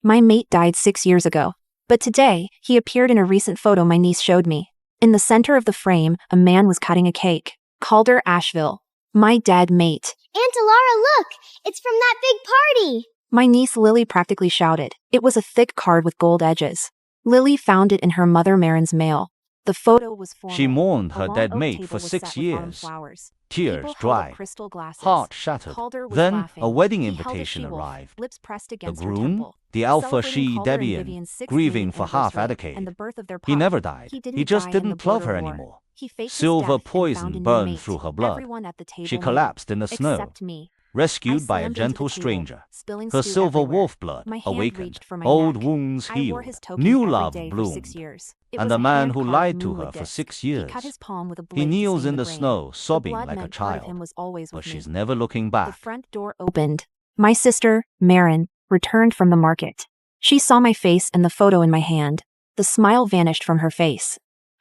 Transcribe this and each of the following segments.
My mate died 6 years ago. But today, he appeared in a recent photo my niece showed me. In the center of the frame, a man was cutting a cake. Calder Asheville. My dead mate. Aunt Alara, look! It's from that big party! My niece Lily practically shouted. It was a thick card with gold edges. Lily found it in her mother Marin's mail. The photo was formal. She mourned her A long dead oak mate table for was 6 set with autumn years. flowers. Tears People held up dried, crystal glasses. heart shattered. Calder was Then laughing. a wedding He held a invitation she-wolf, arrived. lips pressed The against her groom, temple, the alpha celebrating she Calder and Debian, Vivian's 6th grieving mating for half a anniversary and the decade. birth of their He pup. never died. He just Die in the didn't love border her war. anymore. He faked his Silver death and found a poison new burned mate. through her blood. Everyone at the table She knew, collapsed in the snow, except me. I rescued by a slammed into gentle the table, stranger. spilling Her stew silver everywhere. wolf blood My hand awakened, reached for my old neck. wounds I wore healed, his token new every love day for bloomed. 6 years. It And was the a man who hand-carved lied to moonwood her for disc. 6 He years, cut his palm with a blade he to kneels stain in the grain. snow, The sobbing blood like a meant part of child. him was always But with she's me. never looking The back. front door opened. My sister, Marin, returned from the market. She saw my face and the photo in my hand. The smile vanished from her face.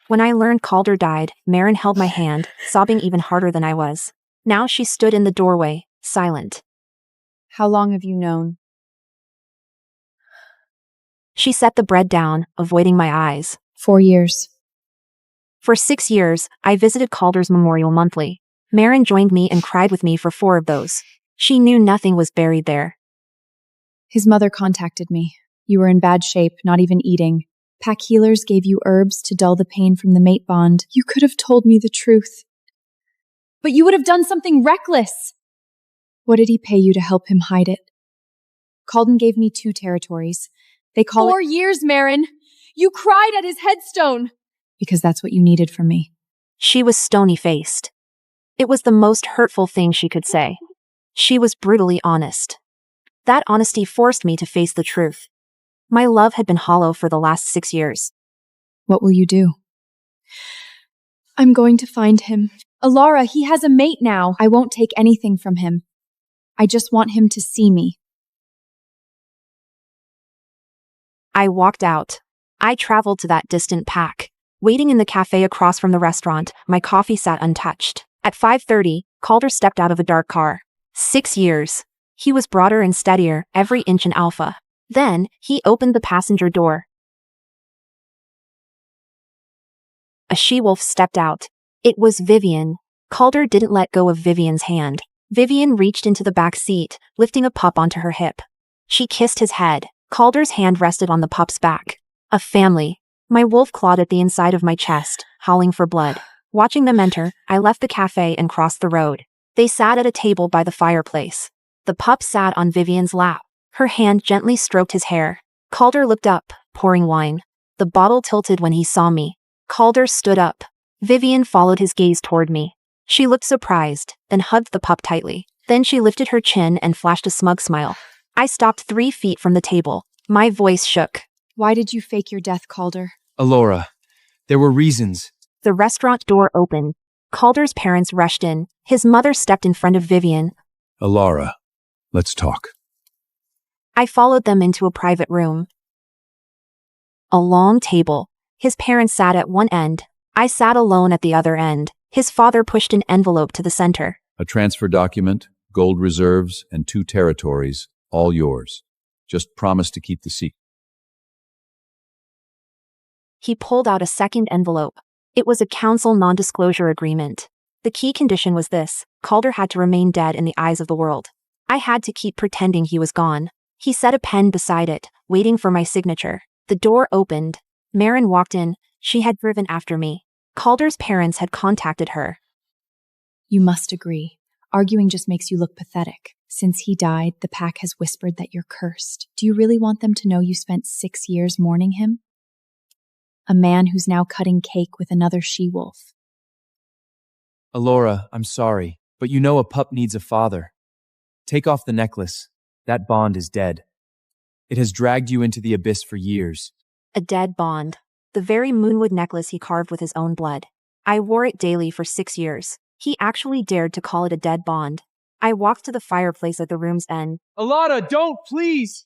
When I learned Calder died, Marin held my hand, sobbing even harder than I was. Now she stood in the doorway, silent. How long have you known? She set the bread down, avoiding my eyes. 4 years. For 6 years, I visited Calder's memorial monthly. Marin joined me and cried with me for 4 of those. She knew nothing was buried there. His mother contacted me. You were in bad shape, not even eating. Pack healers gave you herbs to dull the pain from the mate bond. You could have told me the truth. But you would have done something reckless. What did he pay you to help him hide it? Calden gave me 2 territories. They call 4 years, Marin! You cried at his headstone! because that's what you needed from me. She was stony-faced. It was the most hurtful thing she could say. She was brutally honest. That honesty forced me to face the truth. My love had been hollow for the last 6 years. What will you do? I'm going to find him. Alara, he has a mate now. I won't take anything from him. I just want him to see me. I walked out. I traveled to that distant pack. Waiting in the cafe across from the restaurant, my coffee sat untouched. At 5:30, Calder stepped out of a dark car. 6 years. He was broader and steadier, every inch an alpha. Then, he opened the passenger door. A she-wolf stepped out. It was Vivian. Calder didn't let go of Vivian's hand. Vivian reached into the back seat, lifting a pup onto her hip. She kissed his head. Calder's hand rested on the pup's back. A family. My wolf clawed at the inside of my chest, howling for blood. Watching them enter, I left the cafe and crossed the road. They sat at a table by the fireplace. The pup sat on Vivian's lap. Her hand gently stroked his hair. Calder looked up, pouring wine. The bottle tilted when he saw me. Calder stood up. Vivian followed his gaze toward me. She looked surprised, then hugged the pup tightly. Then she lifted her chin and flashed a smug smile. I stopped 3 feet from the table. My voice shook. Why did you fake your death, Calder? Alora, there were reasons. The restaurant door opened. Calder's parents rushed in. His mother stepped in front of Vivian. Alora, let's talk. I followed them into a private room. A long table. His parents sat at one end. I sat alone at the other end. His father pushed an envelope to the center. A transfer document, gold reserves, and 2 territories, all yours. Just promise to keep the secret. He pulled out a second envelope. It was a council non-disclosure agreement. The key condition was this: Calder had to remain dead in the eyes of the world. I had to keep pretending he was gone. He set a pen beside it, waiting for my signature. The door opened. Marin walked in. She had driven after me. Calder's parents had contacted her. You must agree. Arguing just makes you look pathetic. Since he died, the pack has whispered that you're cursed. Do you really want them to know you spent 6 years mourning him? A man who's now cutting cake with another she-wolf. Alora, I'm sorry, but you know a pup needs a father. Take off the necklace. That bond is dead. It has dragged you into the abyss for years. A dead bond. The very moonwood necklace he carved with his own blood. I wore it daily for 6 years. He actually dared to call it a dead bond. I walked to the fireplace at the room's end. Alora, don't, please!